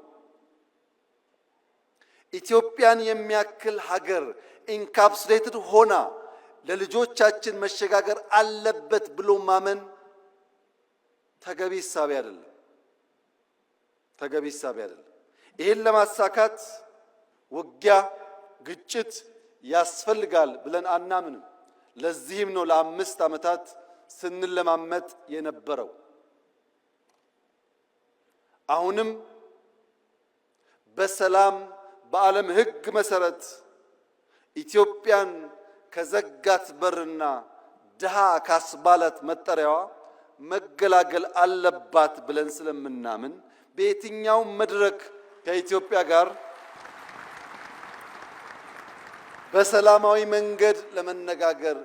ኢትዮጵያን የሚያክል ሀገር ኢንካፕሱሌትድ ሆና ለልጆቻችን መሸጋገር አለበት ብሎ ማመን ተገቢ ሐሳብ አይደለም። ተገቢ ሐሳብ አይደለም። ይሄን ለማሳካት ውጊያ፣ ግጭት ያስፈልጋል ብለን አናምንም። ለዚህም ነው ለ5 ዓመታት ስንለማመጥ የነበረው። አሁንም በሰላም በዓለም ሕግ መሰረት ኢትዮጵያን ከዘጋት በርና ድሃ ካስባላት መጠሪያዋ መገላገል አለባት ብለን ስለምናምን በየትኛውም መድረክ ከኢትዮጵያ ጋር በሰላማዊ መንገድ ለመነጋገር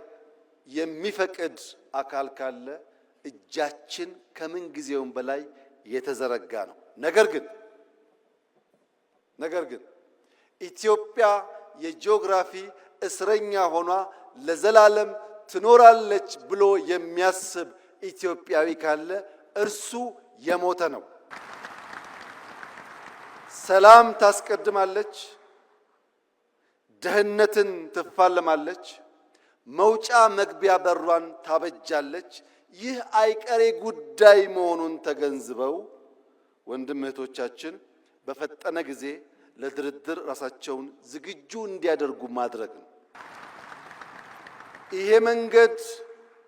የሚፈቅድ አካል ካለ እጃችን ከምን ጊዜውም በላይ የተዘረጋ ነው። ነገር ግን ኢትዮጵያ የጂኦግራፊ እስረኛ ሆኗ ለዘላለም ትኖራለች ብሎ የሚያስብ ኢትዮጵያዊ ካለ እርሱ የሞተ ነው። ሰላም ታስቀድማለች፣ ደህንነትን ትፋለማለች፣ መውጫ መግቢያ በሯን ታበጃለች። ይህ አይቀሬ ጉዳይ መሆኑን ተገንዝበው ወንድም እህቶቻችን በፈጠነ ጊዜ ለድርድር ራሳቸውን ዝግጁ እንዲያደርጉ ማድረግ ነው። ይሄ መንገድ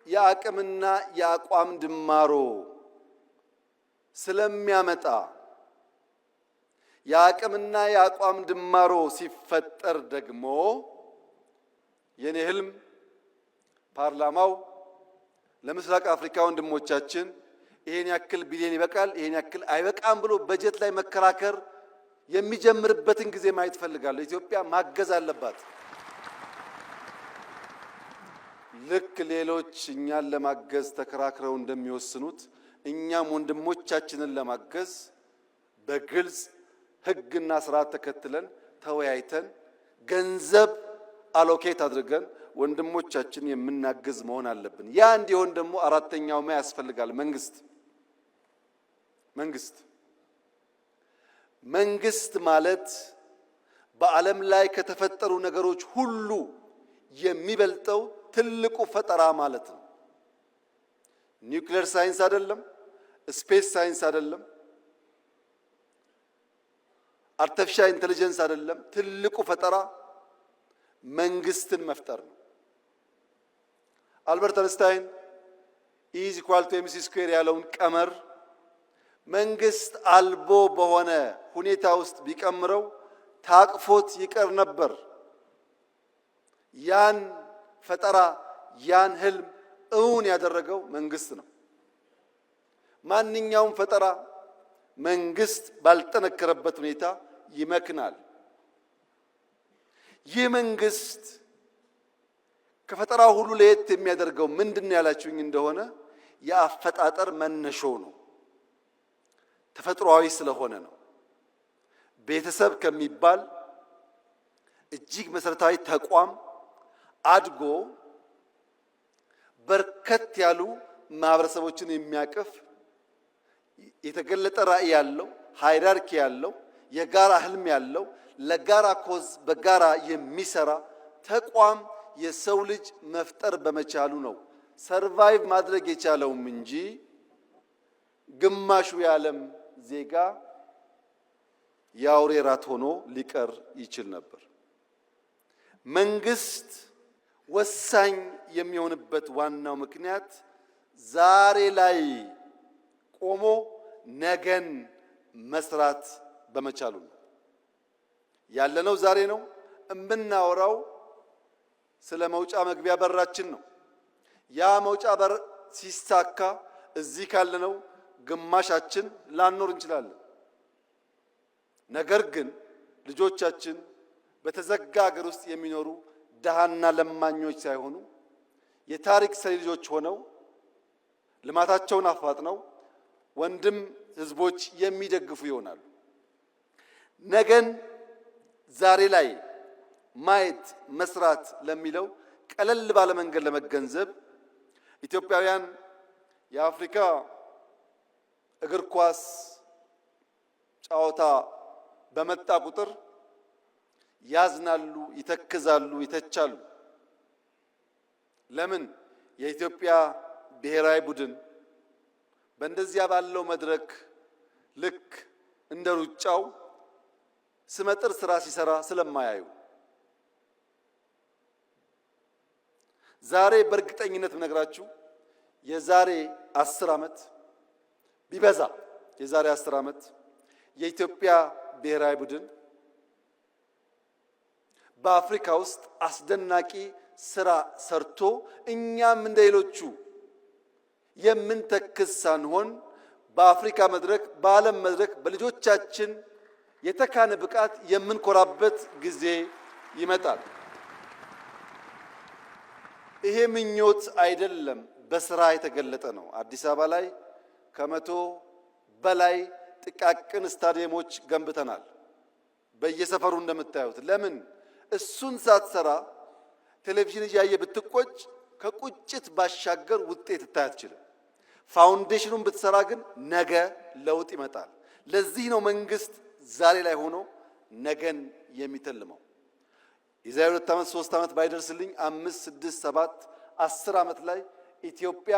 የአቅምና የአቋም ድማሮ ስለሚያመጣ የአቅምና የአቋም ድማሮ ሲፈጠር ደግሞ የኔ ህልም ፓርላማው ለምስራቅ አፍሪካ ወንድሞቻችን ይሄን ያክል ቢሊዮን ይበቃል፣ ይሄን ያክል አይበቃም ብሎ በጀት ላይ መከራከር የሚጀምርበትን ጊዜ ማየት ፈልጋለሁ። ኢትዮጵያ ማገዝ አለባት። ልክ ሌሎች እኛን ለማገዝ ተከራክረው እንደሚወስኑት እኛም ወንድሞቻችንን ለማገዝ በግልጽ ሕግና ስርዓት ተከትለን ተወያይተን ገንዘብ አሎኬት አድርገን ወንድሞቻችን የምናገዝ መሆን አለብን። ያ እንዲሆን ደግሞ አራተኛው ማ ያስፈልጋል። መንግስት ማለት በዓለም ላይ ከተፈጠሩ ነገሮች ሁሉ የሚበልጠው ትልቁ ፈጠራ ማለት ነው። ኒውክሌር ሳይንስ አይደለም፣ ስፔስ ሳይንስ አይደለም፣ አርቲፊሻል ኢንተለጀንስ አይደለም። ትልቁ ፈጠራ መንግስትን መፍጠር ነው። አልበርት አንስታይን E=mc² ያለውን ቀመር መንግስት አልቦ በሆነ ሁኔታ ውስጥ ቢቀምረው ታቅፎት ይቀር ነበር። ያን ፈጠራ ያን ህልም እውን ያደረገው መንግስት ነው። ማንኛውም ፈጠራ መንግስት ባልጠነከረበት ሁኔታ ይመክናል። ይህ መንግስት ከፈጠራ ሁሉ ለየት የሚያደርገው ምንድነው ያላችሁኝ እንደሆነ የአፈጣጠር መነሾው ነው። ተፈጥሯዊ ስለሆነ ነው። ቤተሰብ ከሚባል እጅግ መሰረታዊ ተቋም አድጎ በርከት ያሉ ማህበረሰቦችን የሚያቅፍ የተገለጠ ራዕይ ያለው ሃይራርኪ ያለው የጋራ ህልም ያለው ለጋራ ኮዝ በጋራ የሚሰራ ተቋም የሰው ልጅ መፍጠር በመቻሉ ነው ሰርቫይቭ ማድረግ የቻለውም እንጂ ግማሹ የዓለም ዜጋ የአውሬ ራት ሆኖ ሊቀር ይችል ነበር። መንግስት ወሳኝ የሚሆንበት ዋናው ምክንያት ዛሬ ላይ ቆሞ ነገን መስራት በመቻሉ ነው። ያለነው ዛሬ ነው። እምናወራው ስለ መውጫ መግቢያ በራችን ነው። ያ መውጫ በር ሲሳካ እዚህ ካለነው ግማሻችን ላንኖር እንችላለን። ነገር ግን ልጆቻችን በተዘጋ ሀገር ውስጥ የሚኖሩ ደሃና ለማኞች ሳይሆኑ የታሪክ ሰሪ ልጆች ሆነው ልማታቸውን አፋጥነው ወንድም ህዝቦች የሚደግፉ ይሆናሉ። ነገን ዛሬ ላይ ማየት መስራት ለሚለው ቀለል ባለ መንገድ ለመገንዘብ ኢትዮጵያውያን የአፍሪካ እግር ኳስ ጨዋታ በመጣ ቁጥር ያዝናሉ፣ ይተክዛሉ፣ ይተቻሉ። ለምን? የኢትዮጵያ ብሔራዊ ቡድን በእንደዚያ ባለው መድረክ ልክ እንደ ሩጫው ስመጥር ስራ ሲሰራ ስለማያዩ። ዛሬ በእርግጠኝነት ብነግራችሁ የዛሬ 10 ዓመት ቢበዛ የዛሬ 10 ዓመት የኢትዮጵያ ብሔራዊ ቡድን በአፍሪካ ውስጥ አስደናቂ ስራ ሰርቶ እኛም እንደሌሎቹ የምንተክዝ ሳንሆን በአፍሪካ መድረክ በዓለም መድረክ በልጆቻችን የተካነ ብቃት የምንኮራበት ጊዜ ይመጣል። ይሄ ምኞት አይደለም፣ በስራ የተገለጠ ነው። አዲስ አበባ ላይ ከ100 በላይ ጥቃቅን ስታዲየሞች ገንብተናል። በየሰፈሩ እንደምታዩት። ለምን? እሱን ሳትሰራ ቴሌቪዥን እያየ ብትቆጭ ከቁጭት ባሻገር ውጤት ልታይ አትችልም። ፋውንዴሽኑን ብትሰራ ግን ነገ ለውጥ ይመጣል። ለዚህ ነው መንግስት ዛሬ ላይ ሆኖ ነገን የሚተልመው። የዛሬ 2 ዓመት 3 ዓመት ባይደርስልኝ 5 6 7 10 ዓመት ላይ ኢትዮጵያ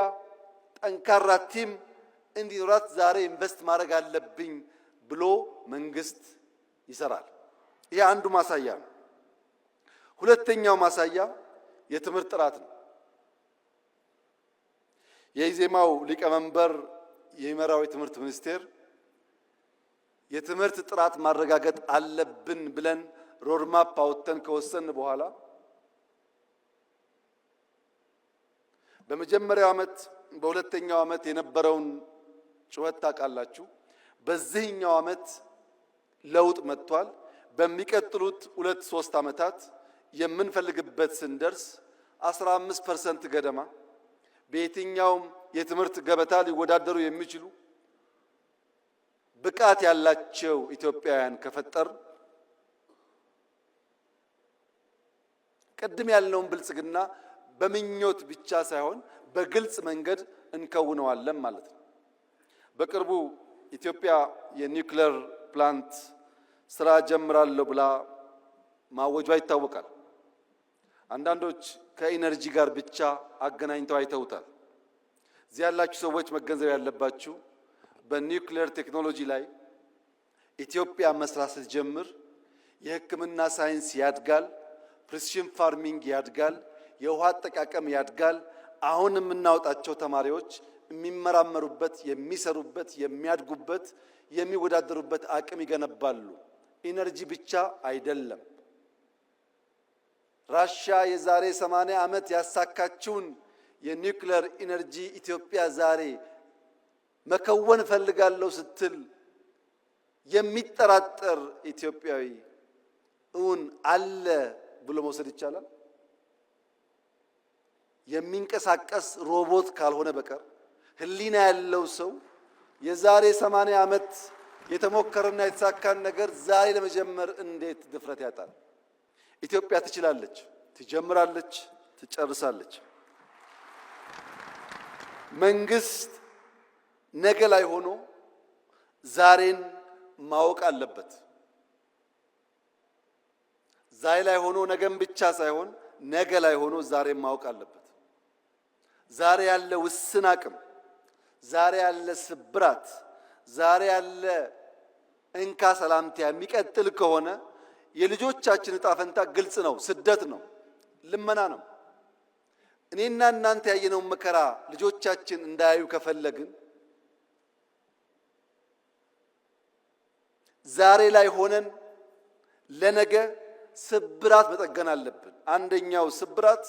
ጠንካራ ቲም እንዲኖራት ዛሬ ኢንቨስት ማድረግ አለብኝ ብሎ መንግስት ይሰራል። ይሄ አንዱ ማሳያ ነው። ሁለተኛው ማሳያ የትምህርት ጥራት ነው። የኢዜማው ሊቀመንበር የሚመራው የትምህርት ሚኒስቴር የትምህርት ጥራት ማረጋገጥ አለብን ብለን ሮድማፕ አውጥተን ከወሰን በኋላ በመጀመሪያው ዓመት በሁለተኛው ዓመት የነበረውን ጩኸት ታውቃላችሁ። በዚህኛው ዓመት ለውጥ መጥቷል። በሚቀጥሉት 2-3 ዓመታት የምንፈልግበት ስንደርስ 15% ገደማ በየትኛውም የትምህርት ገበታ ሊወዳደሩ የሚችሉ ብቃት ያላቸው ኢትዮጵያውያን ከፈጠር ቅድም ያለውን ብልጽግና በምኞት ብቻ ሳይሆን በግልጽ መንገድ እንከውነዋለን ማለት ነው። በቅርቡ ኢትዮጵያ የኒውክሌር ፕላንት ስራ ጀምራለሁ ብላ ማወጇ ይታወቃል። አንዳንዶች ከኢነርጂ ጋር ብቻ አገናኝተው አይተውታል። እዚህ ያላችሁ ሰዎች መገንዘብ ያለባችሁ በኒውክሌር ቴክኖሎጂ ላይ ኢትዮጵያ መስራት ስትጀምር የሕክምና ሳይንስ ያድጋል፣ ፕሪሲሽን ፋርሚንግ ያድጋል፣ የውሃ አጠቃቀም ያድጋል። አሁን የምናወጣቸው ተማሪዎች የሚመራመሩበት፣ የሚሰሩበት፣ የሚያድጉበት፣ የሚወዳደሩበት አቅም ይገነባሉ። ኢነርጂ ብቻ አይደለም። ራሻ የዛሬ 80 ዓመት ያሳካችውን የኒውክሌር ኢነርጂ ኢትዮጵያ ዛሬ መከወን ፈልጋለሁ ስትል የሚጠራጠር ኢትዮጵያዊ እውን አለ ብሎ መውሰድ ይቻላል? የሚንቀሳቀስ ሮቦት ካልሆነ በቀር ህሊና ያለው ሰው የዛሬ 80 ዓመት የተሞከረና የተሳካን ነገር ዛሬ ለመጀመር እንዴት ድፍረት ያጣል? ኢትዮጵያ ትችላለች፣ ትጀምራለች፣ ትጨርሳለች። መንግስት ነገ ላይ ሆኖ ዛሬን ማወቅ አለበት። ዛሬ ላይ ሆኖ ነገን ብቻ ሳይሆን ነገ ላይ ሆኖ ዛሬን ማወቅ አለበት። ዛሬ ያለ ውስን አቅም፣ ዛሬ ያለ ስብራት፣ ዛሬ ያለ እንካ ሰላምታ የሚቀጥል ከሆነ የልጆቻችን ዕጣ ፈንታ ግልጽ ነው። ስደት ነው፣ ልመና ነው። እኔና እናንተ ያየነው መከራ ልጆቻችን እንዳያዩ ከፈለግን ዛሬ ላይ ሆነን ለነገ ስብራት መጠገን አለብን። አንደኛው ስብራት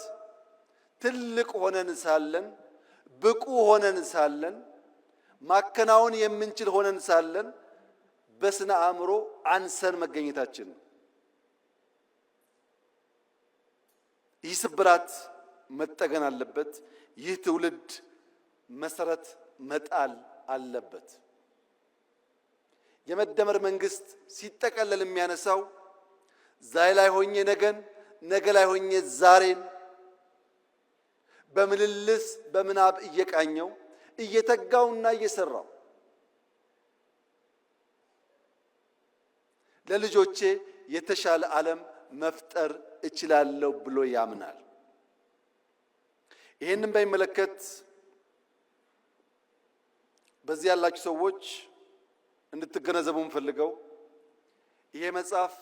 ትልቅ ሆነን ሳለን፣ ብቁ ሆነን ሳለን፣ ማከናወን የምንችል ሆነን ሳለን በስነ አእምሮ አንሰን መገኘታችን ነው። ይህ ስብራት መጠገን አለበት። ይህ ትውልድ መሰረት መጣል አለበት። የመደመር መንግስት ሲጠቀለል የሚያነሳው ዛሬ ላይ ሆኜ ነገን፣ ነገ ላይ ሆኜ ዛሬን በምልልስ በምናብ እየቃኘው እየተጋውና እየሰራው ለልጆቼ የተሻለ ዓለም መፍጠር እችላለሁ ብሎ ያምናል። ይህንን በሚመለከት በዚህ ያላችሁ ሰዎች እንድትገነዘቡ የምፈልገው ይሄ መጽሐፍ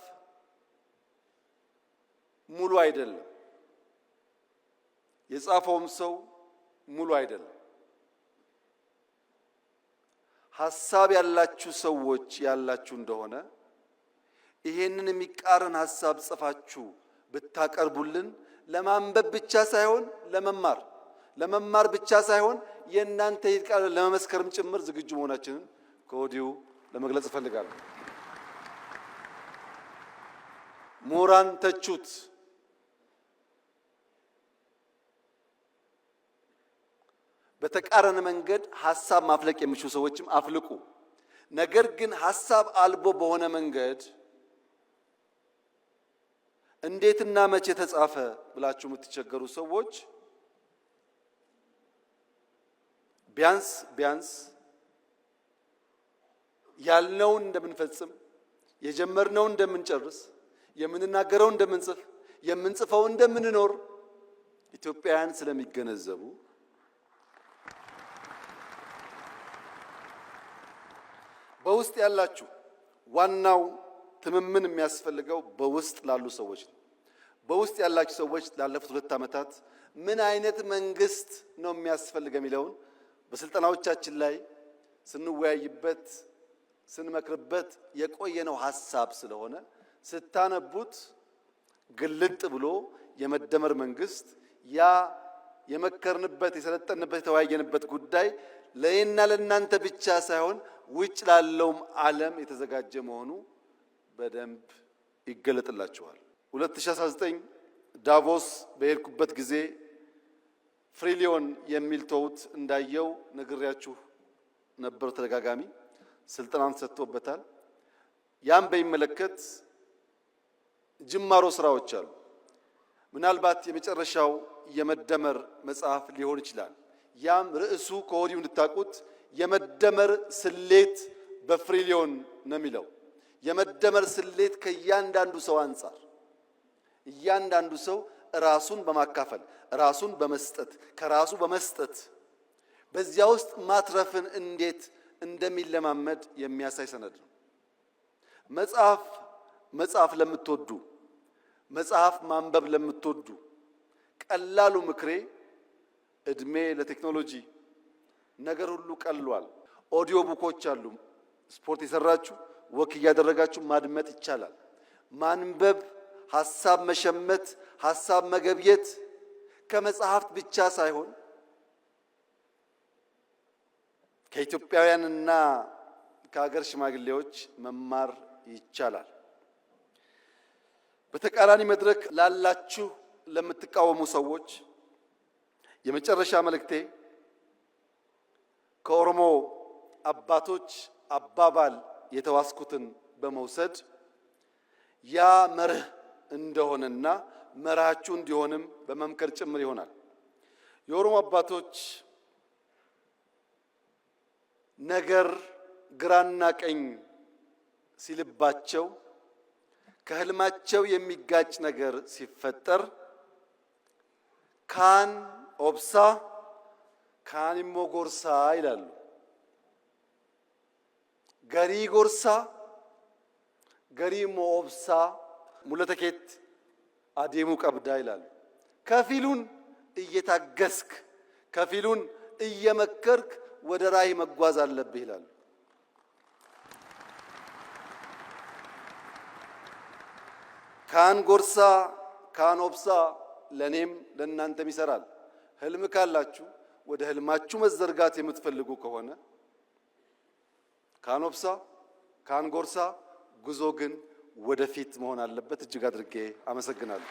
ሙሉ አይደለም። የጻፈውም ሰው ሙሉ አይደለም። ሐሳብ ያላችሁ ሰዎች ያላችሁ እንደሆነ ይሄንን የሚቃረን ሐሳብ ጽፋችሁ ብታቀርቡልን ለማንበብ ብቻ ሳይሆን ለመማር ብቻ ሳይሆን የእናንተ ይቃል ለመመስከርም ጭምር ዝግጁ መሆናችንን ከወዲሁ ለመግለጽ እፈልጋለሁ። ምሁራን ተቹት፣ በተቃረነ መንገድ ሐሳብ ማፍለቅ የሚችሉ ሰዎችም አፍልቁ። ነገር ግን ሐሳብ አልቦ በሆነ መንገድ እንዴትና መቼ ተጻፈ ብላችሁ የምትቸገሩ ሰዎች ቢያንስ ያልነውን እንደምንፈጽም፣ የጀመርነውን እንደምንጨርስ፣ የምንናገረው እንደምንጽፍ፣ የምንጽፈው እንደምንኖር ኢትዮጵያውያን ስለሚገነዘቡ በውስጥ ያላችሁ ዋናው ትምምን የሚያስፈልገው በውስጥ ላሉ ሰዎች ነው። በውስጥ ያላችሁ ሰዎች ላለፉት 2 ዓመታት ምን አይነት መንግስት ነው የሚያስፈልገው የሚለውን በስልጠናዎቻችን ላይ ስንወያይበት ስንመክርበት የቆየነው ሐሳብ ስለሆነ ስታነቡት ግልጥ ብሎ የመደመር መንግስት ያ የመከርንበት የሰለጠንበት የተወያየንበት ጉዳይ ለእኔና ለእናንተ ብቻ ሳይሆን ውጭ ላለውም ዓለም የተዘጋጀ መሆኑ በደንብ ይገለጥላችኋል። 2019 ዳቮስ በሄድኩበት ጊዜ ፍሪሊዮን የሚል ተውት እንዳየው ነግሬያችሁ ነበር። ተደጋጋሚ ስልጠናን ሰጥቶበታል። ያን በሚመለከት ጅማሮ ስራዎች አሉ። ምናልባት የመጨረሻው የመደመር መጽሐፍ ሊሆን ይችላል። ያም ርዕሱ ከወዲሁ እንድታቁት የመደመር ስሌት በፍሪሊዮን ነው የሚለው። የመደመር ስሌት ከእያንዳንዱ ሰው አንጻር እያንዳንዱ ሰው ራሱን በማካፈል ራሱን በመስጠት ከራሱ በመስጠት በዚያ ውስጥ ማትረፍን እንዴት እንደሚለማመድ የሚያሳይ ሰነድ ነው። መጽሐፍ ለምትወዱ መጽሐፍ ማንበብ ለምትወዱ ቀላሉ ምክሬ እድሜ ለቴክኖሎጂ ነገር ሁሉ ቀሏል። ኦዲዮ ቡኮች አሉ። ስፖርት የሰራችሁ ወክ እያደረጋችሁ ማድመጥ ይቻላል። ማንበብ፣ ሐሳብ መሸመት፣ ሐሳብ መገብየት ከመጽሐፍት ብቻ ሳይሆን ከኢትዮጵያውያንና ከሀገር ሽማግሌዎች መማር ይቻላል። በተቃራኒ መድረክ ላላችሁ ለምትቃወሙ ሰዎች የመጨረሻ መልእክቴ ከኦሮሞ አባቶች አባባል የተዋስኩትን በመውሰድ ያ መርህ እንደሆነና መርሃችሁ እንዲሆንም በመምከር ጭምር ይሆናል። የኦሮሞ አባቶች ነገር ግራና ቀኝ ሲልባቸው ከህልማቸው የሚጋጭ ነገር ሲፈጠር ካን ኦብሳ ካኒሞ ጎርሳ ይላሉ። ገሪ ጎርሳ ገሪሞ ኦብሳ ሙለተኬት አዴሙ ቀብዳ ይላሉ። ከፊሉን እየታገስክ ከፊሉን እየመከርክ ወደ ራዕይ መጓዝ አለብህ ይላሉ። ካን ጎርሳ ካን ኦብሳ ለኔም ለእናንተም ይሰራል። ህልም ካላችሁ ወደ ህልማችሁ መዘርጋት የምትፈልጉ ከሆነ ካን ኦብሳ ካን ጎርሳ፣ ጉዞ ግን ወደፊት መሆን አለበት። እጅግ አድርጌ አመሰግናለሁ።